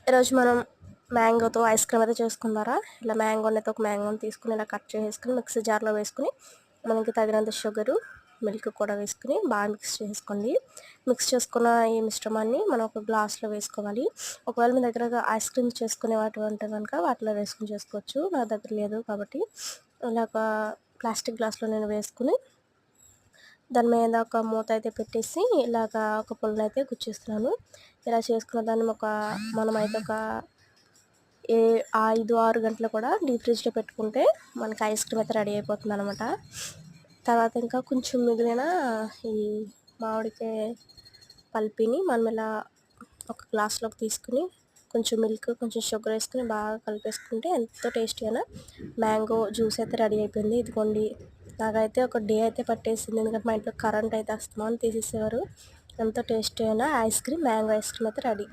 ఈరోజు మనం మ్యాంగోతో ice cream అయితే చేసుకుందారా. ఇలా మ్యాంగోని అయితే ఒక మ్యాంగోని తీసుకుని ఇలా కట్ చేసుకుని మిక్సీ జార్లో వేసుకుని మనకి తగినంత షుగరు మిల్క్ కూడా వేసుకుని బాగా మిక్స్ చేసుకోండి. మిక్స్ చేసుకున్న ఈ మిశ్రమాన్ని మనం ఒక గ్లాస్లో వేసుకోవాలి. ఒకవేళ మీ దగ్గర ఐస్ క్రీమ్ చేసుకునే వాటి ఉంటే కనుక వాటిలో వేసుకుని చేసుకోవచ్చు. నా దగ్గర లేదు కాబట్టి ఇలాగ ప్లాస్టిక్ గ్లాస్లో నేను వేసుకుని దాని మీద ఒక మూత అయితే పెట్టేసి ఇలాగ ఒక పుల్లని అయితే గుచ్చేస్తున్నాను. ఇలా చేసుకున్న దాన్ని మనమైతే ఒక 5-6 గంటలు కూడా డీప్ ఫ్రిడ్జ్లో పెట్టుకుంటే మనకి ఐస్ క్రీమ్ అయితే రెడీ అయిపోతుంది అనమాట. తర్వాత ఇంకా కొంచెం మిగిలిన ఈ మామిడికాయ పల్పిని మనం ఇలా ఒక గ్లాస్లోకి తీసుకుని కొంచెం మిల్క్ కొంచెం షుగర్ వేసుకుని బాగా కలిపేసుకుంటే ఎంతో టేస్టీగా మ్యాంగో జ్యూస్ అయితే రెడీ అయిపోయింది. ఇదిగోండి, నాకైతే ఒక డే అయితే పట్టేసింది, ఎందుకంటే మా ఇంట్లో కరెంట్ అయితే అస్తమానం తీసేసేవారు. ఎంతో టేస్టీ అయిన మ్యాంగో ఐస్ క్రీమ్ అయితే రెడీ.